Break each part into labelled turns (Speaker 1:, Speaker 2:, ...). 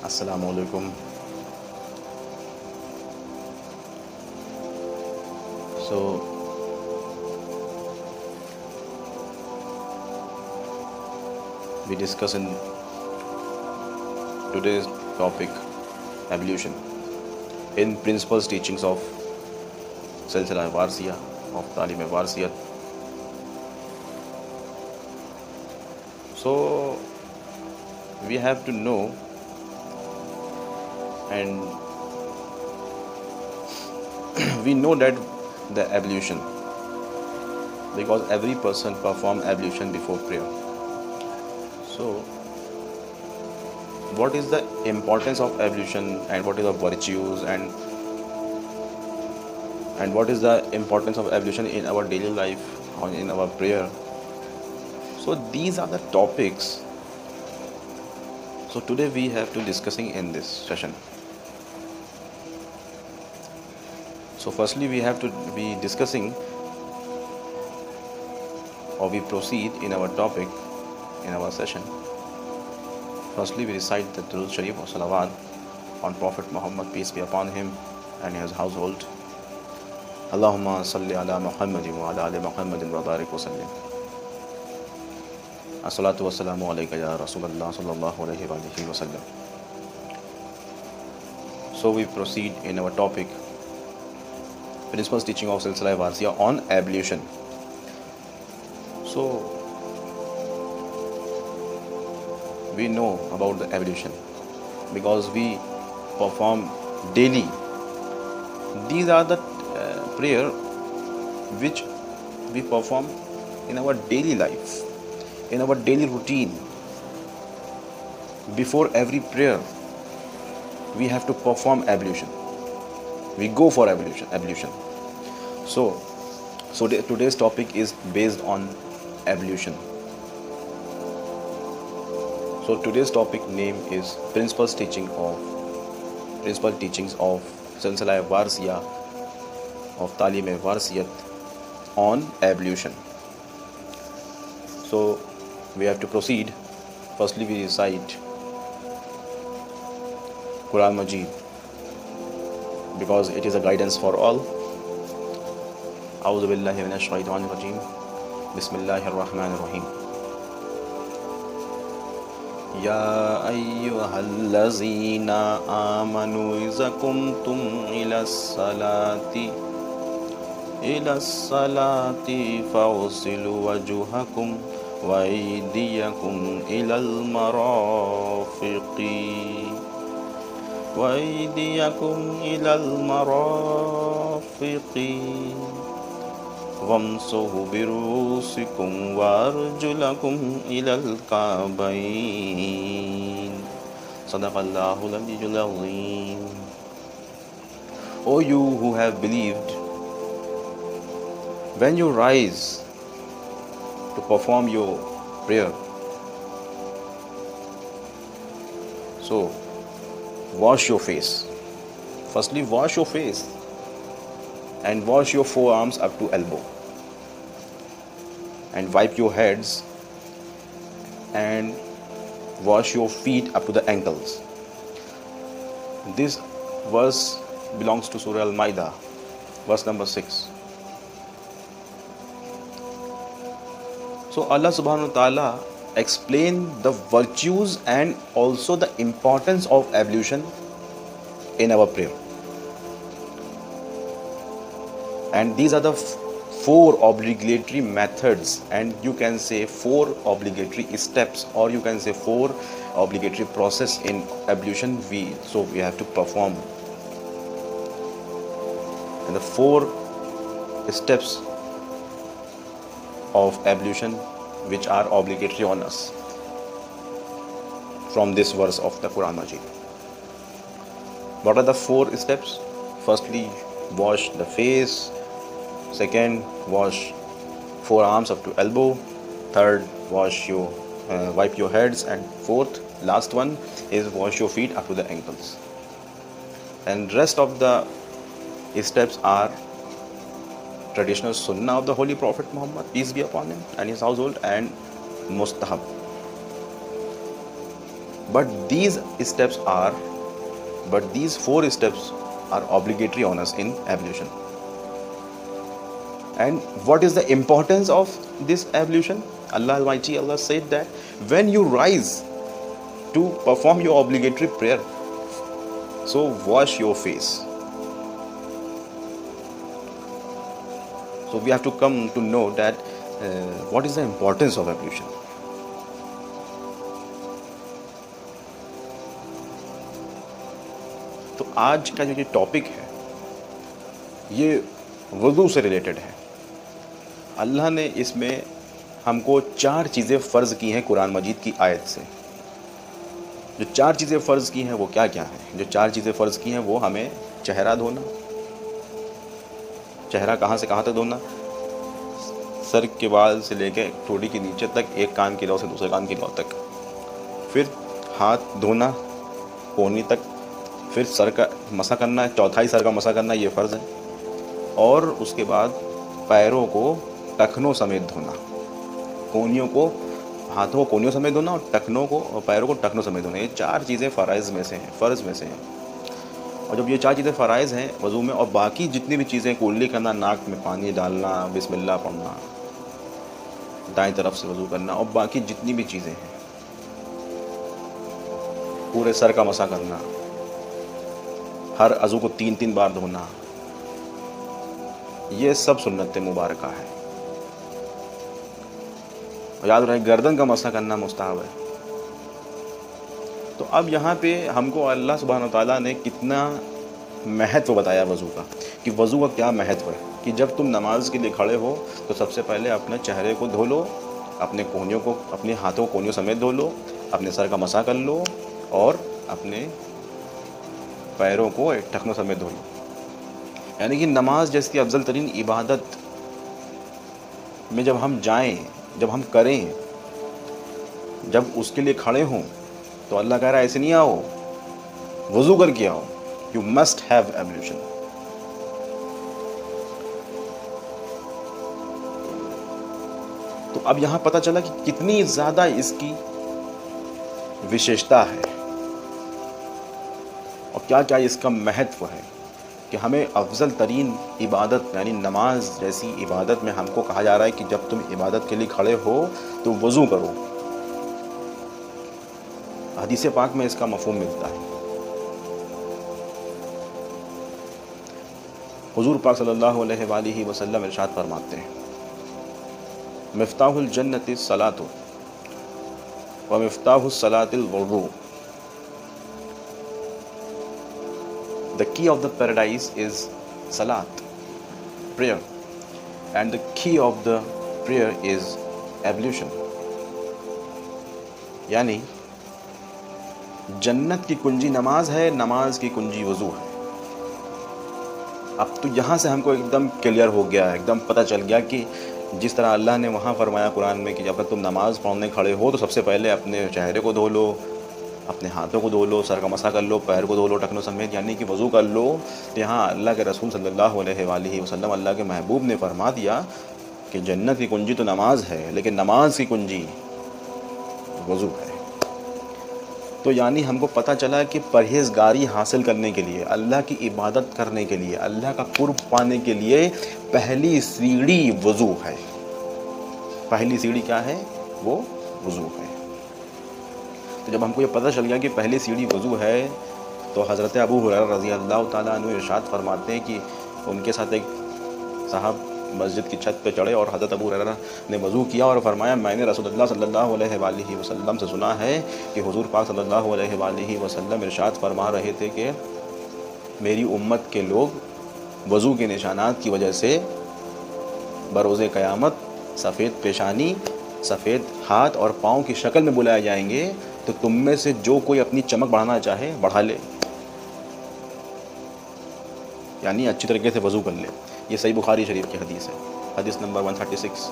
Speaker 1: السلام علیکم. So we discuss in today's topic evolution in principles teachings of Silsila Warsiya of Talim Warsiyat. So we have to know and we know that the evolution, because every person perform evolution before prayer. So what is the importance of evolution and what is the virtues and what is the importance of evolution in our daily life or in our prayer? So these are the topics. So today we have to discussing in this session. So firstly we have to be discussing, or we proceed in our topic in our session. Firstly we recite the Durood Sharif or Salawat on Prophet Muhammad, peace be upon him, and his household. Allahumma salli ala Muhammadin wa ala ali Muhammadin wa barik wa sallim. As-salatu wassalamu alayka ya Rasulullah sallallahu alayhi wa alihi wa sallam. So we proceed in our topic, principles teaching of Silsila Warsiya on ablution. So we know about the ablution because we perform daily. These are the prayer which we perform in our daily life, in our daily routine. Before every prayer we have to perform ablution. We go for ablution. So today's topic is based on ablution. So today's topic name is principal teachings of Silsila Warsiya of Talim Warsiyat on ablution. So we have to proceed. Firstly we recite Quran Majid because it is a guidance for all. A'udhu billahi minash shaitanir rajim. Bismillahir rahmanir rahim. Ya ayyuhallazina amanu iza kumtum ila salati fawsilu wajuhakum wa aydiyakum ilal marafiqi wamsuhu birusikum warjulakum ilal kabain. Sadaqallahul aliyyul azim. O you who have believed, when you rise to perform your prayer, so wash your face. Firstly wash your face and wash your forearms up to elbow, and wipe your heads and wash your feet up to the ankles. This verse belongs to Surah Al-Ma'idah, verse number 6. So Allah subhanahu wa ta'ala explain the virtues and also the importance of ablution in our prayer. And these are the four obligatory methods, and you can say four obligatory steps, or you can say four obligatory process in ablution we have to perform. And the four steps of ablution which are obligatory on us from this verse of the Quran Majid. What are the four steps? Firstly, wash the face. Second, wash forearms up to elbow. Third, wipe your heads. And fourth, last one is wash your feet up to the ankles. And rest of the steps are traditional sunnah of the Holy Prophet Muhammad, peace be upon him, and his household, and mustahab. But these four steps are obligatory on us in ablution. And what is the importance of this ablution? Almighty Allah said that when you rise to perform your obligatory prayer, so wash your face. So we have to come to know that what is the importance of ablution. تو آج کا جو یہ topic ہے یہ وضو سے related ہے. اللہ نے اس میں ہم کو 4 چیزیں فرض کی ہیں قرآن مجید کی آیت سے. جو 4 چیزیں فرض کی ہیں وہ کیا کیا ہیں؟ جو 4 چیزیں فرض کی ہیں وہ ہمیں چہرہ دھونا. چہرہ کہاں سے کہاں تک دھونا؟ سر کے بال سے لے کے ٹھوڑی کے نیچے تک، ایک کان کی لو سے دوسرے کان کی لو تک. پھر ہاتھ دھونا کونی تک. پھر سر کا مسح کرنا، چوتھائی سر کا مسح کرنا، یہ فرض ہے. اور اس کے بعد پیروں کو ٹخنوں سمیت دھونا. کونیوں کو، ہاتھوں کو کونیوں سمیت دھونا، اور ٹخنوں کو، پیروں کو ٹخنوں سمیت دھونا. یہ 4 چیزیں فرائض میں سے ہیں. اور جب یہ 4 چیزیں فرائض ہیں وضو میں، اور باقی جتنی بھی چیزیں، کلی کرنا، ناک میں پانی ڈالنا، بسم اللہ پڑھنا، دائیں طرف سے وضو کرنا، اور باقی جتنی بھی چیزیں ہیں، پورے سر کا مسح کرنا، ہر عضو کو 3 بار دھونا، یہ سب سنت مبارکہ ہے. یاد رہے گردن کا مسح کرنا مستحب ہے. تو اب یہاں پہ ہم کو اللہ سبحانہ وتعالیٰ نے کتنا مہتو بتایا وضو کا، کہ وضو کا کیا مہتو ہے. کہ جب تم نماز کے لیے کھڑے ہو تو سب سے پہلے اپنے چہرے کو دھو لو، اپنے کونیوں کو، اپنے ہاتھوں کو کونیوں سمیت دھو لو، اپنے سر کا مسح کر لو، اور اپنے پیروں کو ٹخنوں سمیت دھو لو. یعنی کہ نماز جیسی افضل ترین عبادت میں جب ہم جائیں، جب ہم کریں، جب اس کے لیے کھڑے ہوں، تو اللہ کہہ رہا ہے ایسے نہیں آؤ، وضو کر کے آؤ. You must have ablution. تو اب یہاں پتہ چلا کہ کتنی زیادہ اس کی وشیشتا ہے اور کیا کیا اس کا مہتو ہے، کہ ہمیں افضل ترین عبادت یعنی نماز جیسی عبادت میں ہم کو کہا جا رہا ہے کہ جب تم عبادت کے لیے کھڑے ہو تو وضو کرو. حدیث پاک میں اس کا مفہوم ملتا ہے. حضور پاک صلی اللہ علیہ وآلہ وسلم ارشاد فرماتے ہیں، مفتاح الجنت الصلاۃ ومفتاح الصلاۃ الوضوء. The key of the paradise is salat, prayer, and the key of the prayer is ablution. یعنی جنت کی کنجی نماز ہے، نماز کی کنجی وضو ہے. اب تو یہاں سے ہم کو ایک دم کلیئر ہو گیا، ایک دم پتہ چل گیا کہ جس طرح اللہ نے وہاں فرمایا قرآن میں کہ جب تم نماز پڑھنے کھڑے ہو تو سب سے پہلے اپنے چہرے کو دھو لو، اپنے ہاتھوں کو دھو لو، سر کا مسح کر لو، پیر کو دھو لو ٹخنوں سمیت، یعنی کہ وضو کر لو. یہاں اللہ کے رسول صلی اللہ علیہ وآلہ وسلم، اللہ کے محبوب نے فرما دیا کہ جنت کی کنجی تو نماز ہے، لیکن نماز کی کنجی وضو ہے. تو یعنی ہم کو پتہ چلا کہ پرہیزگاری حاصل کرنے کے لیے، اللہ کی عبادت کرنے کے لیے، اللہ کا قرب پانے کے لیے پہلی سیڑھی وضو ہے. پہلی سیڑھی کیا ہے؟ وہ وضو ہے. تو جب ہم کو یہ پتہ چل گیا کہ پہلی سیڑھی وضو ہے، تو حضرت ابو ہریرہ رضی اللہ تعالیٰ عنہ ارشاد فرماتے ہیں کہ ان کے ساتھ ایک صاحب مسجد کی چھت پہ چڑھے اور حضرت ابو ہریرہ نے وضو کیا اور فرمایا میں نے رسول اللہ صلی اللہ علیہ وآلہ وسلم سے سنا ہے کہ حضور پاک صلی اللہ علیہ وآلہ وسلم ارشاد فرما رہے تھے کہ میری امت کے لوگ وضو کے نشانات کی وجہ سے بروز قیامت سفید پیشانی، سفید ہاتھ اور پاؤں کی شکل میں بلائے جائیں گے. تو تم میں سے جو کوئی اپنی چمک بڑھانا چاہے بڑھا لے، یعنی اچھی طریقے سے وضو کر لے. یہ صحیح بخاری شریف کی حدیث ہے، حدیث نمبر 136.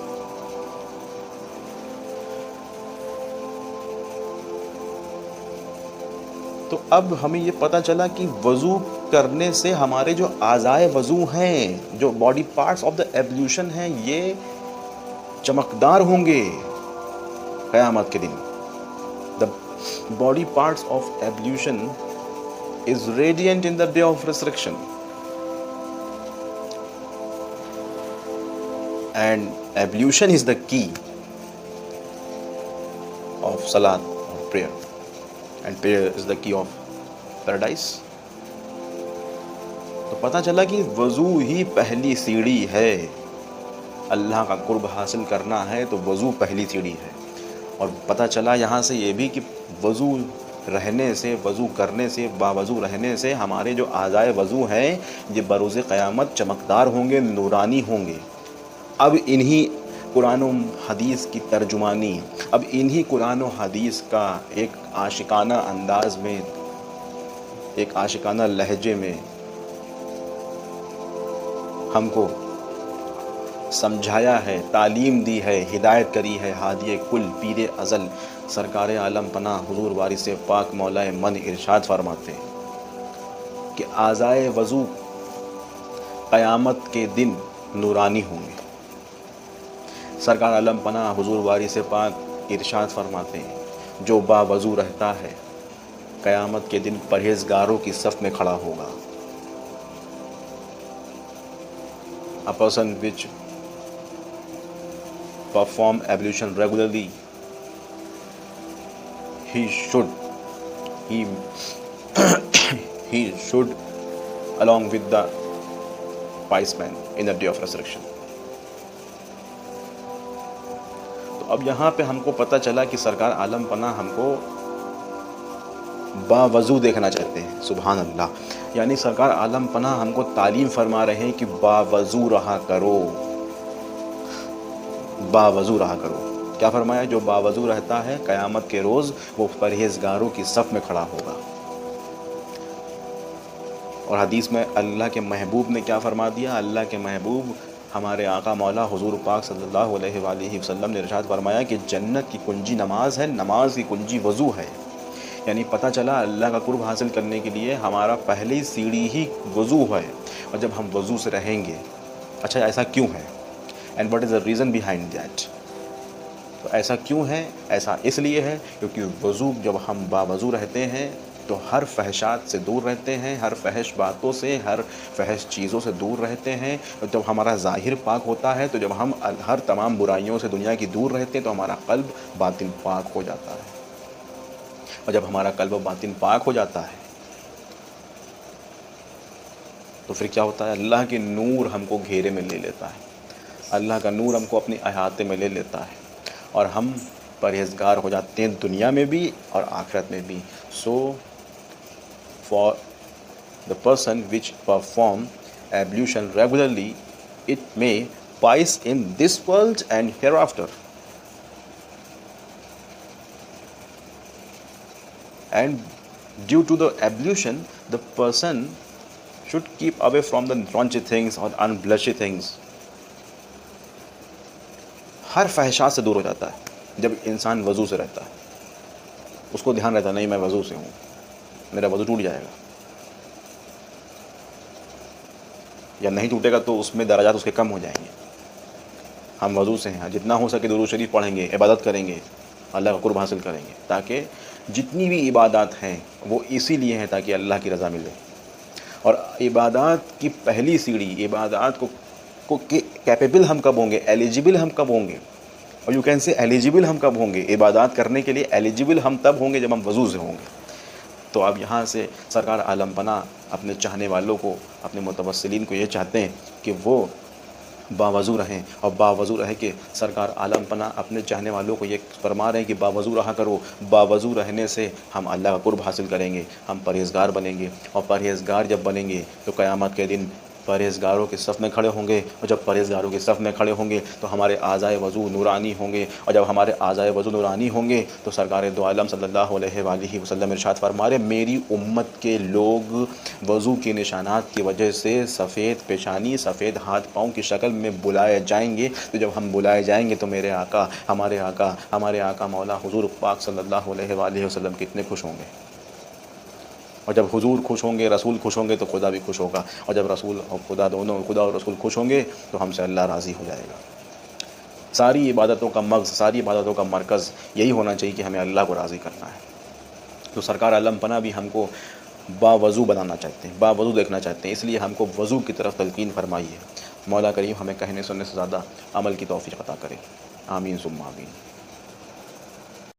Speaker 1: تو اب ہمیں یہ پتہ چلا کہ وضو کرنے سے ہمارے جو اعضائے وضو ہیں، جو باڈی پارٹس آف دا ایبلیوشن ہیں، یہ چمکدار ہوں گے قیامت کے دن. body parts of ablution is radiant in the day of resurrection, and ablution is the key of salat or prayer, and prayer is the key of paradise. تو پتہ چلا کہ وضو ہی پہلی سیڑھی ہے. اللہ کا قرب حاصل کرنا ہے تو وضو پہلی سیڑھی ہے. اور پتہ چلا یہاں سے یہ بھی کہ وضو رہنے سے، وضو کرنے سے، باوضو رہنے سے ہمارے جو اعضائے وضو ہیں یہ بروز قیامت چمکدار ہوں گے، نورانی ہوں گے. اب انہی قرآن و حدیث کی ترجمانی، اب انہی قرآن و حدیث کا ایک عاشقانہ انداز میں، ایک عاشقانہ لہجے میں ہم کو سمجھایا ہے، تعلیم دی ہے، ہدایت کری ہے ہادی کل پیر ازل سرکار عالم پناہ حضور وارث پاک مولا من. ارشاد فرماتے ہیں کہ اعضائے وضو قیامت کے دن نورانی ہوں گے. سرکار عالم پناہ حضور وارث پاک ارشاد فرماتے ہیں جو با وضو رہتا ہے قیامت کے دن پرہیزگاروں کی صف میں کھڑا ہوگا. A person which perform ablution regularly, he should along with the wise man in the day of resurrection. تو اب یہاں پہ ہم کو پتہ چلا کہ سرکار عالم پناہ ہم کو با وضو دیکھنا چاہتے ہیں. سبحان اللہ. یعنی سرکار عالم پناہ ہم کو تعلیم فرما رہے ہیں کہ با وضو رہا کرو، با وضو رہا کرو. کیا فرمایا؟ جو با وضو رہتا ہے قیامت کے روز وہ پرہیزگاروں کی صف میں کھڑا ہوگا. اور حدیث میں اللہ کے محبوب نے کیا فرما دیا؟ اللہ کے محبوب ہمارے آقا مولا حضور پاک صلی اللہ علیہ وآلہ وسلم نے ارشاد فرمایا کہ جنت کی کنجی نماز ہے، نماز کی کنجی وضو ہے. یعنی پتہ چلا اللہ کا قرب حاصل کرنے کے لیے ہمارا پہلی سیڑھی ہی وضو ہے. اور جب ہم وضو سے رہیں گے، اچھا ایسا کیوں ہے؟ And what is the reason behind that? تو ایسا کیوں ہے؟ ایسا اس لیے ہے کیونکہ وضو جب ہم باوضو رہتے ہیں تو ہر فحشات سے دور رہتے ہیں، ہر فحش باتوں سے، ہر فحش چیزوں سے دور رہتے ہیں. جب ہمارا ظاہر پاک ہوتا ہے تو جب ہم ہر تمام برائیوں سے دنیا کی دور رہتے ہیں تو ہمارا قلب باطن پاک ہو جاتا ہے. اور جب ہمارا قلب و باطن پاک ہو جاتا ہے تو پھر کیا ہوتا ہے؟ اللہ کے نور ہم کو گھیرے میں لے لیتا ہے، اللہ کا نور ہم کو اپنے احاطے میں لے لیتا ہے اور ہم پرہیزگار ہو جاتے ہیں دنیا میں بھی اور آخرت میں بھی. So for the person which perform ablution regularly, it may pious in this world and hereafter. And due to the ablution, the person should keep away from the raunchy things or unblushy things. ہر فحشات سے دور ہو جاتا ہے جب انسان وضو سے رہتا ہے. اس کو دھیان رہتا نہیں میں وضو سے ہوں، میرا وضو ٹوٹ جائے گا، یا نہیں ٹوٹے گا تو اس میں درجات اس کے کم ہو جائیں گے. ہم وضو سے ہیں، جتنا ہو سکے درود شریف پڑھیں گے، عبادت کریں گے، اللہ کا قرب حاصل کریں گے، تاکہ جتنی بھی عبادات ہیں وہ اسی لیے ہیں تاکہ اللہ کی رضا ملے. اور عبادات کی پہلی سیڑھی، عبادات کو کیپیبل ہم کب ہوں گے، ایلیجیبل ہم کب ہوں گے، اور یو کین سے ایلیجیبل ہم کب ہوں گے، عبادات کرنے کے لیے ایلیجیبل ہم تب ہوں گے جب ہم وضو سے ہوں گے. تو اب یہاں سے سرکار عالم پناہ اپنے چاہنے والوں کو، اپنے متوسلین کو یہ چاہتے ہیں کہ وہ باوضو رہیں، اور باوضو رہ کے سرکار عالم پناہ اپنے چاہنے والوں کو یہ فرما رہے ہیں کہ باوضو رہا کرو. باوضو رہنے سے ہم اللہ کا قرب حاصل کریں گے، ہم پرہیزگار بنیں گے، اور پرہیزگار جب بنیں گے تو قیامت کے دن پرہیزگاروں کے صف میں کھڑے ہوں گے. اور جب پرہیزگاروں کے صف میں کھڑے ہوں گے تو ہمارے اعضائے وضو نورانی ہوں گے، اور جب ہمارے اعضائے وضو نورانی ہوں گے تو سرکار دو عالم صلی اللہ علیہ وآلہ وسلم ارشاد فرما رہے میری امت کے لوگ وضو کے نشانات کی وجہ سے سفید پیشانی، سفید ہاتھ پاؤں کی شکل میں بلائے جائیں گے. تو جب ہم بلائے جائیں گے تو میرے آقا، ہمارے آقا مولا حضور پاک صلی اللہ علیہ وآلہ وسلم کتنے خوش ہوں گے. اور جب حضور خوش ہوں گے، رسول خوش ہوں گے تو خدا بھی خوش ہوگا. اور جب رسول اور خدا دونوں، خدا اور رسول خوش ہوں گے تو ہم سے اللہ راضی ہو جائے گا. ساری عبادتوں کا مغز، ساری عبادتوں کا مرکز یہی ہونا چاہیے کہ ہمیں اللہ کو راضی کرنا ہے. تو سرکار عالم پناہ بھی ہم کو باوضو بنانا چاہتے ہیں، باوضو دیکھنا چاہتے ہیں، اس لیے ہم کو وضو کی طرف تلقین فرمائی ہے۔ مولا کریم ہمیں کہنے سننے سے زیادہ عمل کی توفیق عطا کرے، آمین ثم آمین۔